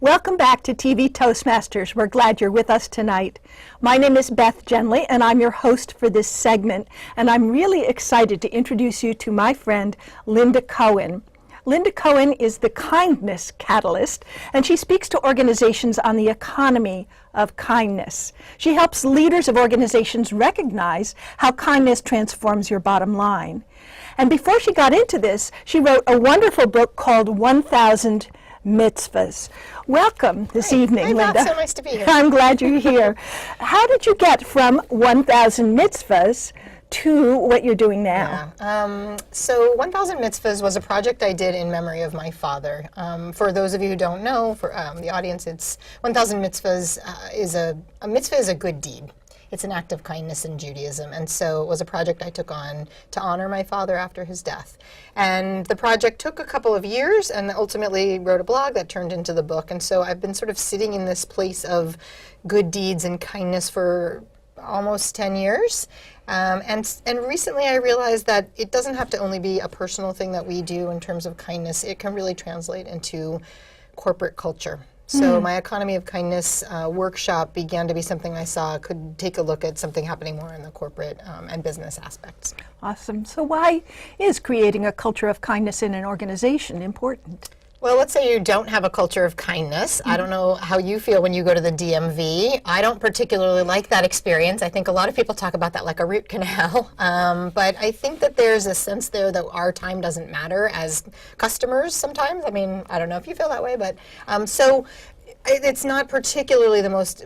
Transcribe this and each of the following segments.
Welcome back to TV Toastmasters. We're glad you're with us tonight. My name is Beth Genley, and I'm your host for this segment, and I'm really excited to introduce you to my friend, Linda Cohen. Linda Cohen is the Kindness Catalyst, and she speaks to organizations on the economy of kindness. She helps leaders of organizations recognize how kindness transforms your bottom line. And before she got into this, she wrote a wonderful book called 1,000 Mitzvahs. Welcome this evening, Hi, Linda. Beth. So nice to be here. I'm glad you're here. How did you get from 1,000 Mitzvahs to what you're doing now? So 1,000 Mitzvahs was a project I did in memory of my father. For those of you who don't know, for the audience, it's 1,000 Mitzvahs a mitzvah is a good deed. It's an act of kindness in Judaism, and so it was a project I took on to honor my father after his death. And the project took a couple of years, and ultimately wrote a blog that turned into the book. And so I've been sort of sitting in this place of good deeds and kindness for almost 10 years. And recently I realized that it doesn't have to only be a personal thing that we do in terms of kindness. It can really translate into corporate culture. So my Economy of Kindness workshop began to be something I saw could take a look at something happening more in the corporate and business aspects. Awesome. So why is creating a culture of kindness in an organization important? Well, let's say you don't have a culture of kindness. I don't know how you feel when you go to the DMV. I don't particularly like that experience. I think a lot of people talk about that like a root canal. But I think that there's a sense there that our time doesn't matter as customers sometimes. I mean, I don't know if you feel that way, but so it's not particularly the most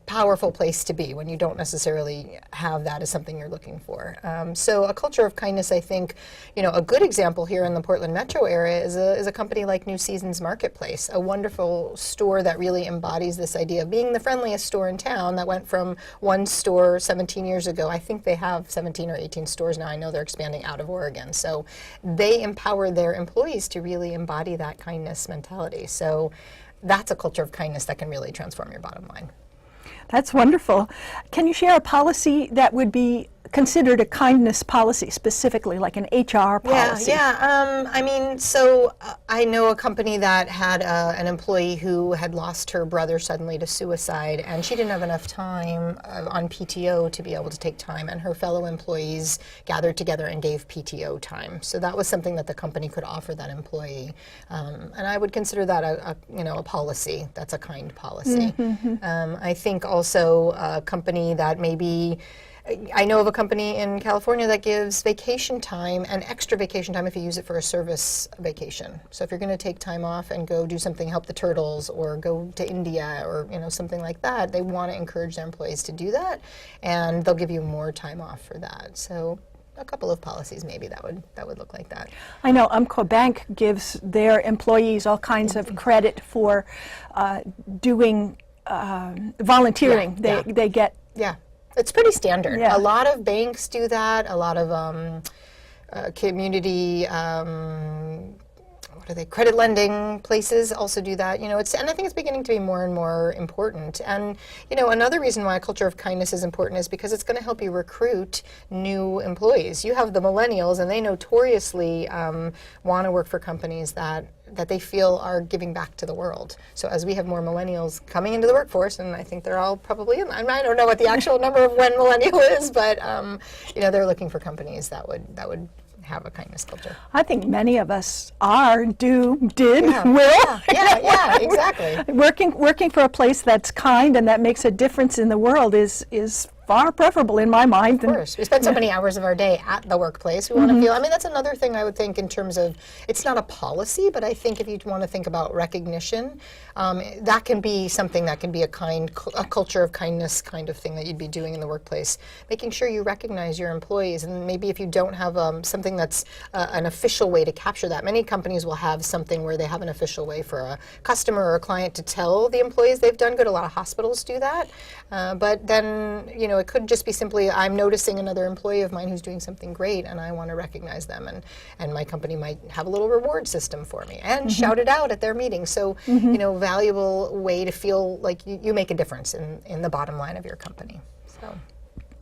powerful place to be when you don't necessarily have that as something you're looking for. So a culture of kindness, I think, a good example here in the Portland metro area is a company like New Seasons Marketplace, a wonderful store that really embodies this idea of being the friendliest store in town that went from one store 17 years ago. I think they have 17 or 18 stores now. I know they're expanding out of Oregon. So they empower their employees to really embody that kindness mentality. So that's a culture of kindness that can really transform your bottom line. That's wonderful. Can you share a policy that would be considered a kindness policy, specifically like an HR policy? I mean, so I know a company that had an employee who had lost her brother suddenly to suicide, and she didn't have enough time on PTO to be able to take time, and her fellow employees gathered together and gave PTO time. So that was something that the company could offer that employee, and I would consider that a policy. That's a kind policy. I think also a company that maybe I know of a company in California that gives vacation time and extra vacation time if you use it for a service vacation. So if you're going to take time off and go do something, help the turtles, or go to India, or something like that, they want to encourage their employees to do that, and they'll give you more time off for that. So a couple of policies maybe that would look like that. I know Umpqua Bank gives their employees all kinds of credit for doing volunteering. They get. Yeah. It's pretty standard. Yeah. A lot of banks do that. A lot of community, credit lending places also do that. And I think it's beginning to be more and more important. And another reason why a culture of kindness is important is because it's going to help you recruit new employees. You have the millennials, and they notoriously want to work for companies that they feel are giving back to the world. So as we have more millennials coming into the workforce, and I think they're all probably, I don't know what the actual number of when millennial is, but they're looking for companies that would have a kindness culture. I think many of us will. Yeah, exactly. Working for a place that's kind and that makes a difference in the world is far preferable in my mind. Of course. We spend so many hours of our day at the workplace. We want to feel, that's another thing I would think in terms of, it's not a policy, but I think if you want to think about recognition, that can be something that can be a culture of kindness kind of thing that you'd be doing in the workplace. Making sure you recognize your employees, and maybe if you don't have something that's an official way to capture that. Many companies will have something where they have an official way for a customer or a client to tell the employees they've done good. A lot of hospitals do that. But then, it could just be simply, I'm noticing another employee of mine who's doing something great, and I want to recognize them, and my company might have a little reward system for me, and shout it out at their meeting. So, valuable way to feel like you make a difference in the bottom line of your company. So.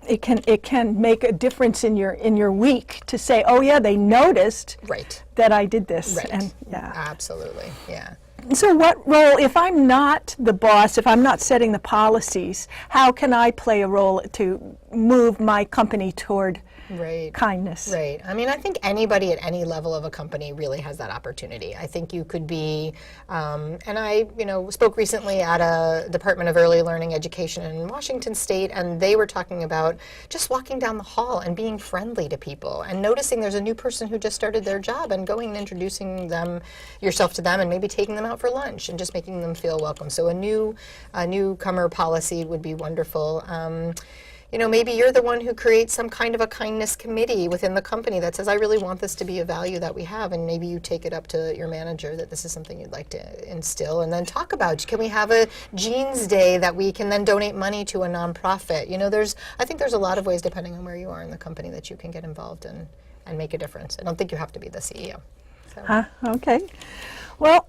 it can make a difference in your week to say, oh yeah, they noticed Right. that I did this. Right. And yeah. Absolutely. Yeah. So what role, if I'm not the boss, if I'm not setting the policies, how can I play a role to move my company toward Right. kindness? Right. I mean, I think anybody at any level of a company really has that opportunity. I think you could be, and I, spoke recently at a Department of Early Learning Education in Washington State, and they were talking about just walking down the hall and being friendly to people and noticing there's a new person who just started their job and going and introducing yourself to them and maybe taking them out for lunch and just making them feel welcome. So a newcomer policy would be wonderful. Maybe you're the one who creates some kind of a kindness committee within the company that says, I really want this to be a value that we have, and maybe you take it up to your manager that this is something you'd like to instill, and then talk about, can we have a jeans day that we can then donate money to a nonprofit? I think there's a lot of ways, depending on where you are in the company, that you can get involved and make a difference. I don't think you have to be the CEO. So. Okay. Well,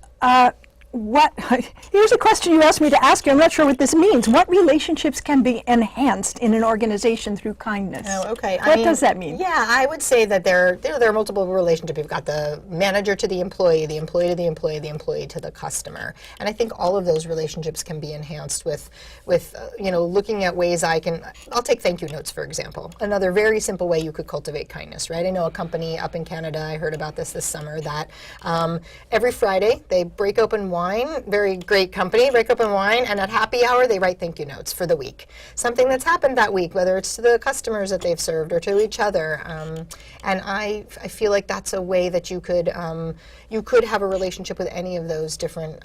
here's a question you asked me to ask you. I'm not sure what this means. What relationships can be enhanced in an organization through kindness? Oh, okay. What does that mean? Yeah, I would say that there are multiple relationships. You've got the manager to the employee to the employee, the employee to the customer. And I think all of those relationships can be enhanced with looking at ways I'll take thank you notes, for example. Another very simple way you could cultivate kindness, right? I know a company up in Canada, I heard about this summer, that every Friday they break open wine, very great company, break open wine, and at happy hour they write thank you notes for the week. Something that's happened that week, whether it's to the customers that they've served or to each other. And I feel like that's a way that you could have a relationship with any of those different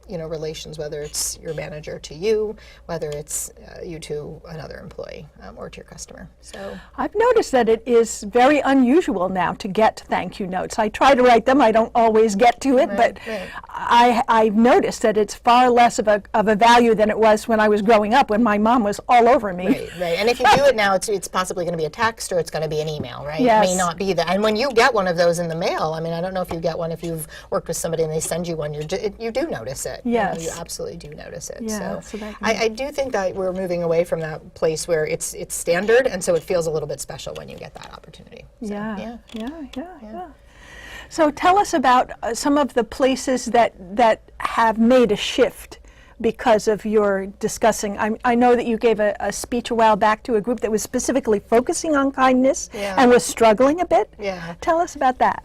relations, whether it's your manager to you, whether it's you to another employee or to your customer. So I've noticed that it is very unusual now to get thank you notes. I try to write them. I don't always get to it, but right. I've noticed that it's far less of a value than it was when I was growing up, when my mom was all over me. Right. And if you do it now, it's possibly going to be a text or it's going to be an email, right? Yes. It may not be that. And when you get one of those in the mail, I mean, I don't know if you get one, if you've worked with somebody and they send you one, you do notice it. Yes. You absolutely do notice it. Yeah, so that I do think that we're moving away from that place where it's standard, and so it feels a little bit special when you get that opportunity. So, Yeah. So tell us about some of the places that have made a shift because of your discussing. I know that you gave a speech a while back to a group that was specifically focusing on kindness and was struggling a bit. Yeah. Tell us about that.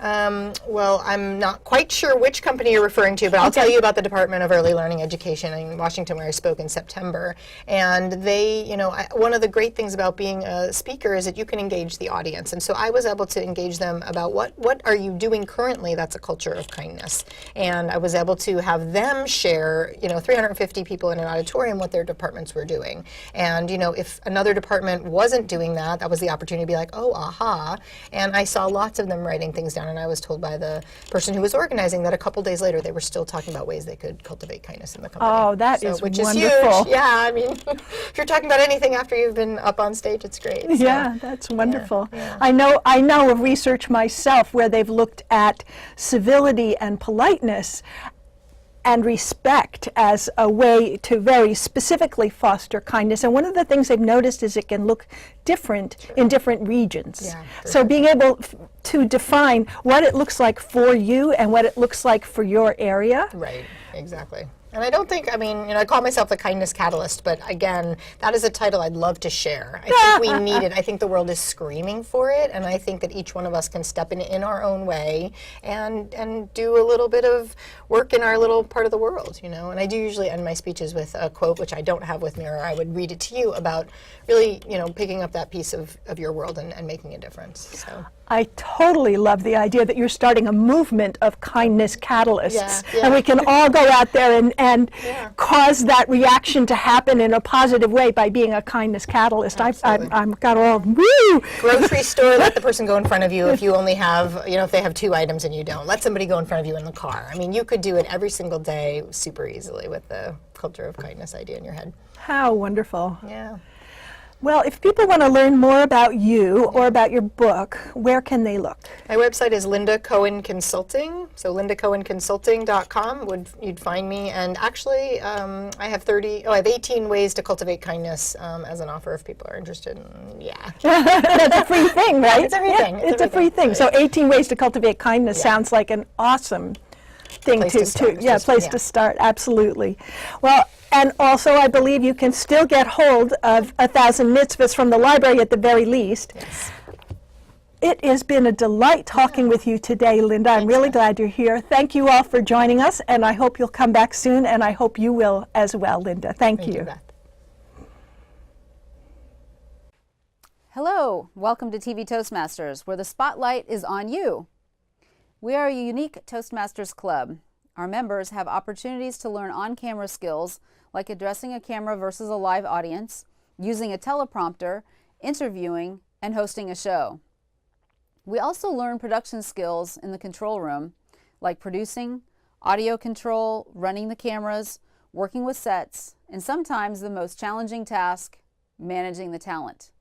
Well, I'm not quite sure which company you're referring to, but I'll tell you about the Department of Early Learning Education in Washington, where I spoke in September. And they, one of the great things about being a speaker is that you can engage the audience. And so I was able to engage them about what are you doing currently that's a culture of kindness. And I was able to have them share, 350 people in an auditorium, what their departments were doing. And if another department wasn't doing that, that was the opportunity to be like, oh, aha. And I saw lots of them writing things down, and I was told by the person who was organizing that a couple days later they were still talking about ways they could cultivate kindness in the company. Oh, that is which wonderful. is huge. Yeah, I mean, if you're talking about anything after you've been up on stage, it's great. So. Yeah, that's wonderful. Yeah. I know of research myself where they've looked at civility and politeness and respect as a way to very specifically foster kindness. And one of the things they've noticed is it can look different in different regions. Yeah, so being able to define what it looks like for you and what it looks like for your area. Right, exactly. And I don't think, I call myself the kindness catalyst, but again, that is a title I'd love to share. I think we need it. I think the world is screaming for it, and I think that each one of us can step in our own way and do a little bit of work in our little part of the world, And I do usually end my speeches with a quote, which I don't have with me, or I would read it to you, about really, picking up that piece of your world and making a difference. So. I totally love the idea that you're starting a movement of kindness catalysts, and we can all go out there and cause that reaction to happen in a positive way by being a kindness catalyst. I've got all, woo! Grocery store, let the person go in front of you if you only have, if they have 2 items and you don't. Let somebody go in front of you in the car. I mean, you could do it every single day super easily with the culture of kindness idea in your head. How wonderful. Yeah. Well, if people want to learn more about you or about your book, where can they look? My website is Linda Cohen Consulting, so lindacohenconsulting.com you'd find me. And actually, I have 18 ways to cultivate kindness as an offer if people are interested. That's a free thing, right? It's everything. Yeah, it's a free thing. So 18 ways to cultivate kindness sounds like an awesome thing Place to start. place to start, absolutely. Well, and also I believe you can still get hold of 1,000 Mitzvahs from the library at the very least. Yes. It has been a delight talking with you today, Linda. I'm really glad you're here. Thank you all for joining us, and I hope you'll come back soon, and I hope you will as well, Linda. Thank you. Beth. Hello, welcome to TV Toastmasters, where the spotlight is on you. We are a unique Toastmasters club. Our members have opportunities to learn on-camera skills like addressing a camera versus a live audience, using a teleprompter, interviewing, and hosting a show. We also learn production skills in the control room, like producing, audio control, running the cameras, working with sets, and sometimes the most challenging task, managing the talent.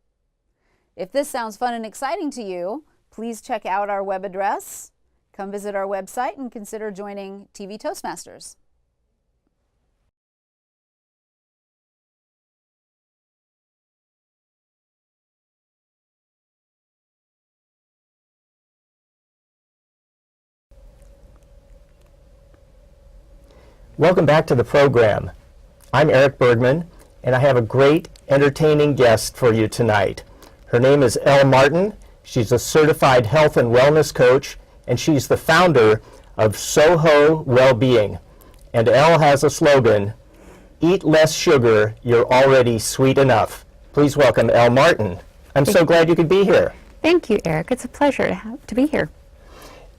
If this sounds fun and exciting to you, please check out our web address, come visit our website, and consider joining TV Toastmasters. Welcome back to the program. I'm Eric Bergman, and I have a great, entertaining guest for you tonight. Her name is Elle Martin. She's a certified health and wellness coach, and she's the founder of Soho Wellbeing. And Elle has a slogan, "Eat less sugar, you're already sweet enough." Please welcome Elle Martin. I'm so glad you could be here. Thank you, Eric. It's a pleasure to be here.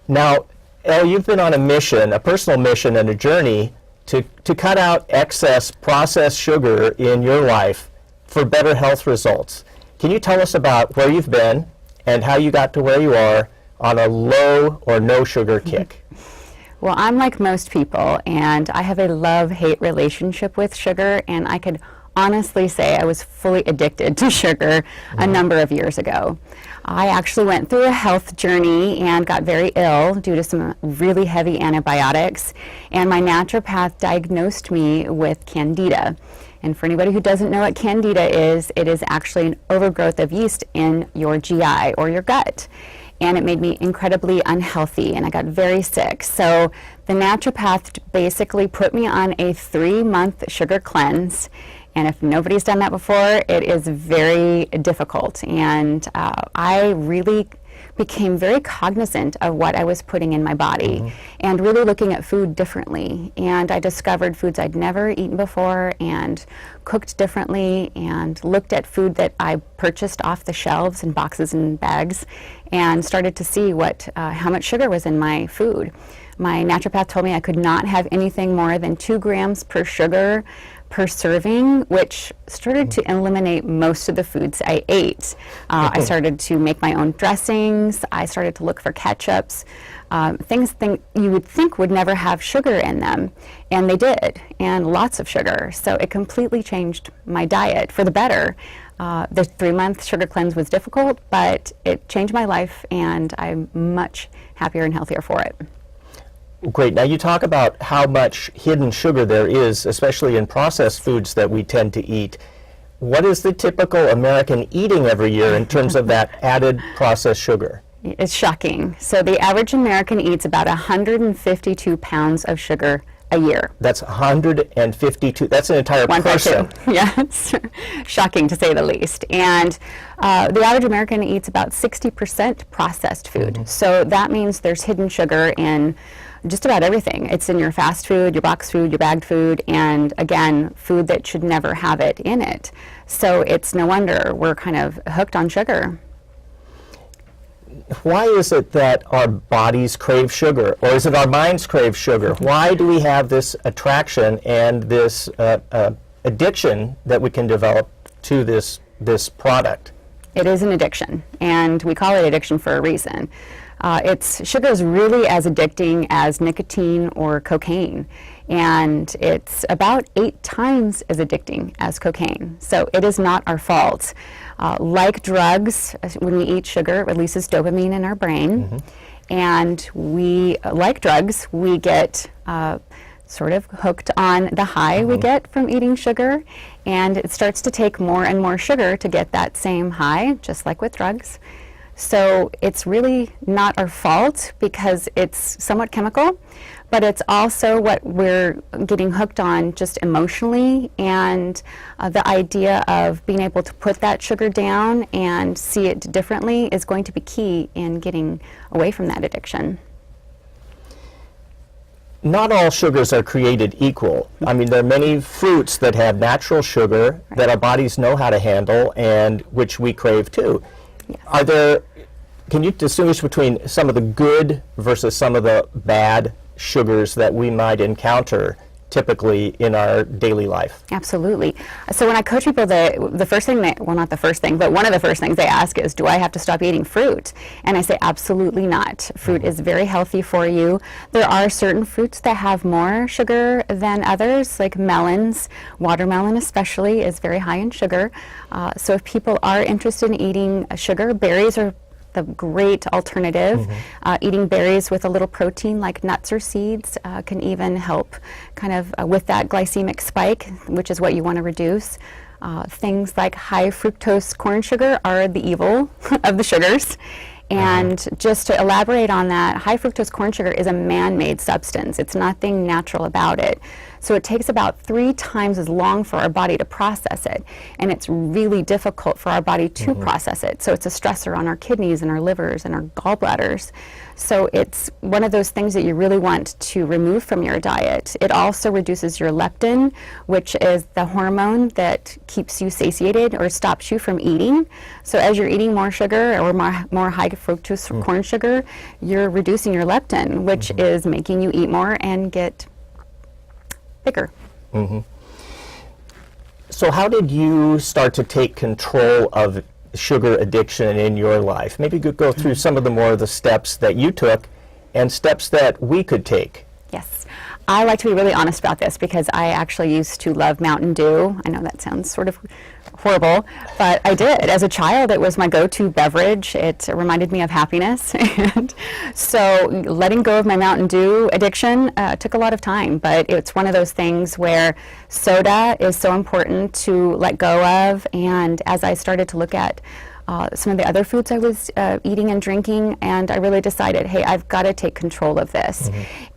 Now, Elle, you've been on a mission, a personal mission and a journey to cut out excess processed sugar in your life for better health results. Can you tell us about where you've been and how you got to where you are on a low or no sugar kick? Well, I'm like most people, and I have a love-hate relationship with sugar, and I could honestly say I was fully addicted to sugar a number of years ago. I actually went through a health journey and got very ill due to some really heavy antibiotics, and my naturopath diagnosed me with Candida. And for anybody who doesn't know what Candida is, it is actually an overgrowth of yeast in your GI or your gut. And it made me incredibly unhealthy, and I got very sick. So the naturopath basically put me on a 3-month sugar cleanse. And if nobody's done that before, it is very difficult. And I really became very cognizant of what I was putting in my body and really looking at food differently. And I discovered foods I'd never eaten before and cooked differently and looked at food that I purchased off the shelves in boxes and bags and started to see how much sugar was in my food. My naturopath told me I could not have anything more than 2 grams per sugar per serving, which started to eliminate most of the foods I ate. I started to make my own dressings. I started to look for ketchups, things you would think would never have sugar in them, and they did, and lots of sugar. So it completely changed my diet for the better. The 3-month sugar cleanse was difficult, but it changed my life, and I'm much happier and healthier for it. Great. Now you talk about how much hidden sugar there is, especially in processed foods that we tend to eat. What is the typical American eating every year in terms of that added processed sugar? It's shocking. So the average American eats about 152 pounds of sugar a year. That's 152. That's an entire person. 1.2. Yeah, it's shocking to say the least. And the average American eats about 60% processed food. So that means there's hidden sugar in just about everything. It's in your fast food, your box food, your bagged food, and again, food that should never have it in it. So it's no wonder we're kind of hooked on sugar. Why is it that our bodies crave sugar, or is it our minds crave sugar? Why do we have this attraction and this addiction that we can develop to this product? It is an addiction, and we call it addiction for a reason. Sugar is really as addicting as nicotine or cocaine, and it's about 8 times as addicting as cocaine. So it is not our fault. Like drugs, when we eat sugar, it releases dopamine in our brain, and like drugs, we get sort of hooked on the high we get from eating sugar, and it starts to take more and more sugar to get that same high, just like with drugs. So it's really not our fault because it's somewhat chemical, but it's also what we're getting hooked on just emotionally, and the idea of being able to put that sugar down and see it differently is going to be key in getting away from that addiction. Not all sugars are created equal. I mean, there are many fruits that have natural sugar that our bodies know how to handle and which we crave too. Yes. Can you distinguish between some of the good versus some of the bad sugars that we might encounter typically in our daily life? Absolutely. So when I coach people, the first thing not the first thing, but one of the first things they ask is, do I have to stop eating fruit? And I say, absolutely not. Fruit is very healthy for you. There are certain fruits that have more sugar than others, like melons. Watermelon especially is very high in sugar. So if people are interested in eating sugar, berries are the great alternative. Eating berries with a little protein like nuts or seeds can even help kind of with that glycemic spike, which is what you want to reduce. Things like high fructose corn sugar are the evil of the sugars. And just to elaborate on that, high fructose corn sugar is a man-made substance. It's nothing natural about it. So it takes about 3 times as long for our body to process it. And it's really difficult for our body to process it. So it's a stressor on our kidneys and our livers and our gallbladders. So it's one of those things that you really want to remove from your diet. It also reduces your leptin, which is the hormone that keeps you satiated or stops you from eating. So as you're eating more sugar or more high fructose corn sugar, you're reducing your leptin, which is making you eat more and get bigger. So how did you start to take control of sugar addiction in your life? Maybe you could go through some of the more of the steps that you took and steps that we could take. Yes. I like to be really honest about this because I actually used to love Mountain Dew. I know that sounds sort of horrible, but I did. As a child, it was my go-to beverage. It reminded me of happiness. And so letting go of my Mountain Dew addiction took a lot of time, but it's one of those things where soda is so important to let go of. And as I started to look at some of the other foods I was eating and drinking, and I really decided, hey, I've got to take control of this.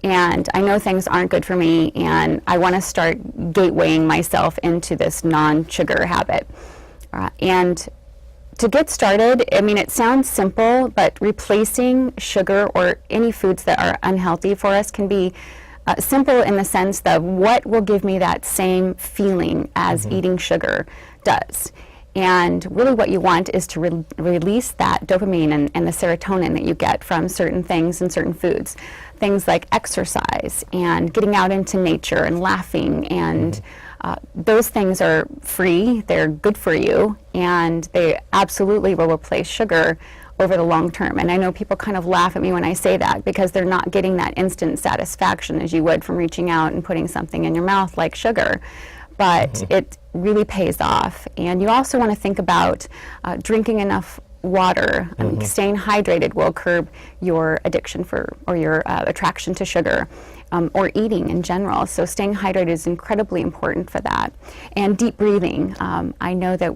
And I know things aren't good for me, and I want to start gatewaying myself into this non-sugar habit. And to get started, I mean, it sounds simple, but replacing sugar or any foods that are unhealthy for us can be simple in the sense that what will give me that same feeling as eating sugar does. And really what you want is to release that dopamine and the serotonin that you get from certain things and certain foods. Things like exercise and getting out into nature and laughing, and those things are free, they're good for you, and they absolutely will replace sugar over the long term. And I know people kind of laugh at me when I say that because they're not getting that instant satisfaction as you would from reaching out and putting something in your mouth like sugar. But it really pays off. And you also want to think about drinking enough water. Staying hydrated will curb your addiction or your attraction to sugar, or eating in general. So staying hydrated is incredibly important for that. And deep breathing. I know that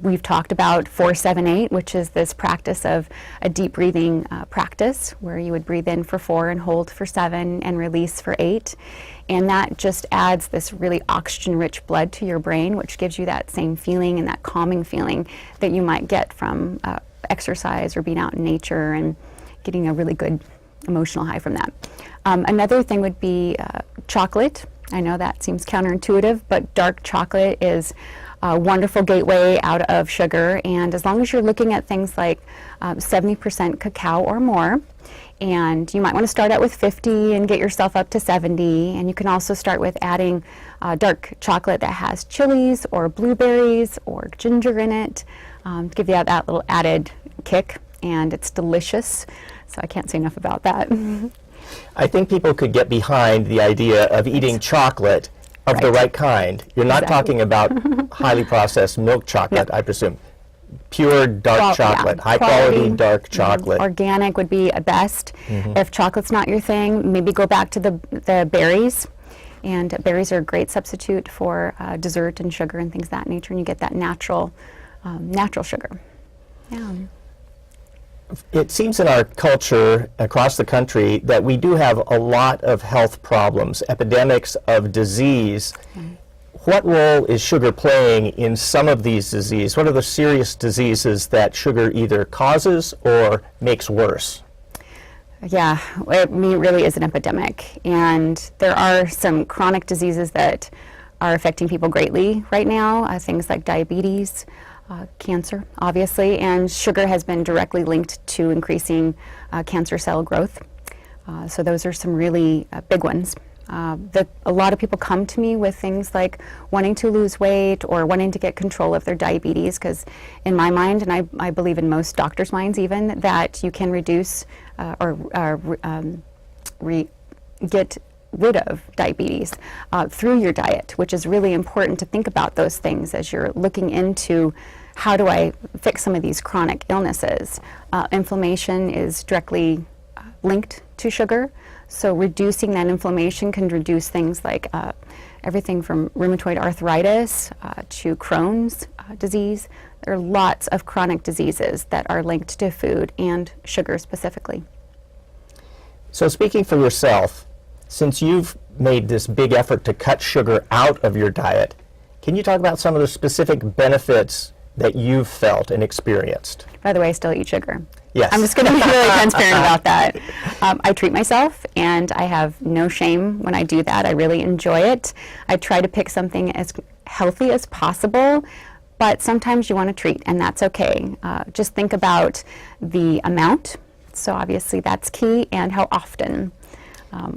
we've talked about 4-7-8, which is this practice of a deep breathing practice where you would breathe in for 4 and hold for 7 and release for 8. And that just adds this really oxygen-rich blood to your brain, which gives you that same feeling and that calming feeling that you might get from exercise or being out in nature and getting a really good emotional high from that. Another thing would be chocolate. I know that seems counterintuitive, but dark chocolate is a wonderful gateway out of sugar. And as long as you're looking at things like 70% cacao or more, and you might want to start out with 50 and get yourself up to 70. And you can also start with adding dark chocolate that has chilies or blueberries or ginger in it to give you that little added kick, and it's delicious. So I can't say enough about that. I think people could get behind the idea of eating chocolate of the Right. right kind. You're not Exactly. talking about highly processed milk chocolate, I presume. Pure dark Well, chocolate, yeah, high quality quality, dark chocolate. Organic would be best. If chocolate's not your thing, maybe go back to the berries. And berries are a great substitute for dessert and sugar and things of that nature, and you get that natural sugar. Yeah. It seems in our culture across the country that we do have a lot of health problems, epidemics of disease. What role is sugar playing in some of these diseases? What are the serious diseases that sugar either causes or makes worse? Yeah, it really is an epidemic, and there are some chronic diseases that are affecting people greatly right now, things like diabetes, cancer, obviously, and sugar has been directly linked to increasing cancer cell growth. So those are some really big ones. That a lot of people come to me with things like wanting to lose weight or wanting to get control of their diabetes, because in my mind, and I believe in most doctors' minds even, that you can reduce get rid of diabetes through your diet, which is really important to think about those things as you're looking into how do I fix some of these chronic illnesses. Inflammation is directly linked to sugar. So reducing that inflammation can reduce things like everything from rheumatoid arthritis to Crohn's disease. There are lots of chronic diseases that are linked to food and sugar specifically. So speaking for yourself, since you've made this big effort to cut sugar out of your diet, can you talk about some of the specific benefits that you've felt and experienced? By the way, I still eat sugar. Yes. I'm just going to be really transparent about that. I treat myself, and I have no shame when I do that. I really enjoy it. I try to pick something as healthy as possible, but sometimes you want to treat, and that's okay. Just think about the amount. So obviously that's key, and how often.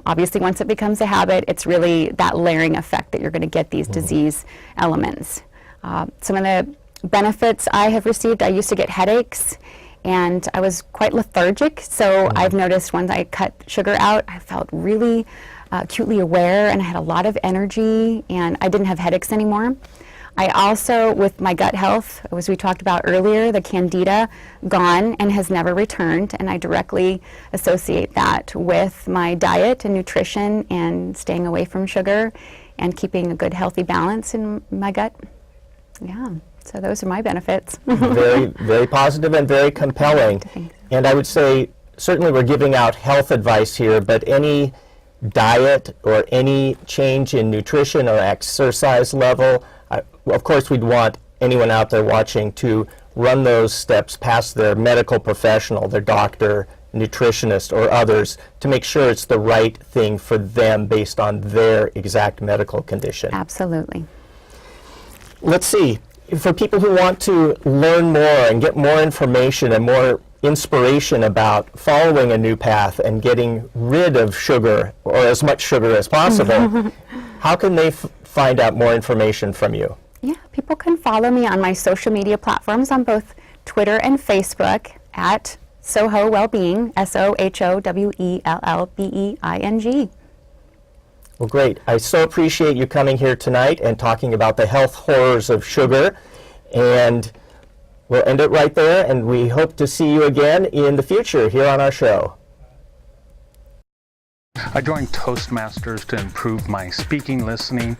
Obviously, once it becomes a habit, it's really that layering effect that you're going to get these disease elements. Some of the benefits I have received, I used to get headaches, and I was quite lethargic, so I've noticed once I cut sugar out, I felt really acutely aware, and I had a lot of energy, and I didn't have headaches anymore. I also, with my gut health, as we talked about earlier, the candida gone and has never returned, and I directly associate that with my diet and nutrition and staying away from sugar and keeping a good healthy balance in my gut. Yeah, so those are my benefits. Very, very positive and very compelling. And I would say, certainly we're giving out health advice here, but any diet or any change in nutrition or exercise level, of course we'd want anyone out there watching to run those steps past their medical professional, their doctor, nutritionist, or others to make sure it's the right thing for them based on their exact medical condition. Absolutely. Let's see, for people who want to learn more and get more information and more inspiration about following a new path and getting rid of sugar, or as much sugar as possible, how can they find out more information from you? Yeah, people can follow me on my social media platforms on both Twitter and Facebook at Soho Wellbeing, SOHOWELLBEING. Well, great. I so appreciate you coming here tonight and talking about the health horrors of sugar. And we'll end it right there, and we hope to see you again in the future here on our show. I joined Toastmasters to improve my speaking, listening,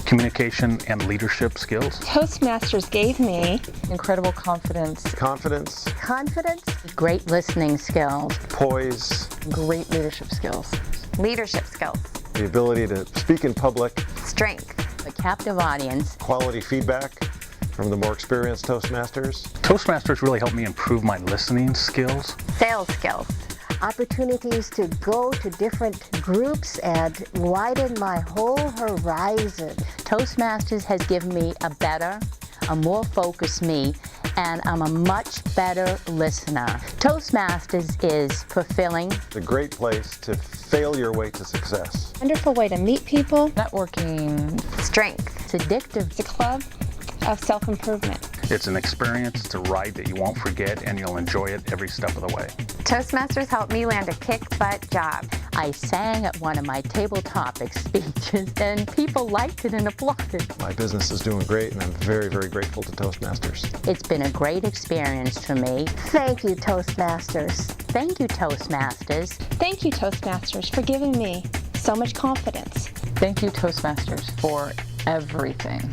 communication, and leadership skills. Toastmasters gave me Incredible confidence, Confidence, confidence, great listening skills, poise, great leadership skills, leadership skills, the ability to speak in public, strength, a captive audience. quality feedback from the more experienced Toastmasters. Toastmasters really helped me improve my listening skills. sales skills, opportunities to go to different groups and widen my whole horizon. Toastmasters has given me a more focused me, and I'm a much better listener. Toastmasters is fulfilling. It's a great place to fail your way to success. wonderful way to meet people, Networking. strength. It's addictive. It's a club of self-improvement. It's an experience, it's a ride that you won't forget, and you'll enjoy it every step of the way. Toastmasters helped me land a kick-butt job. I sang at one of my table topic speeches, and people liked it and applauded. My business is doing great, and I'm very, very grateful to Toastmasters. It's been a great experience for me. Thank you, Toastmasters. Thank you, Toastmasters. Thank you, Toastmasters, for giving me so much confidence. Thank you, Toastmasters, for everything.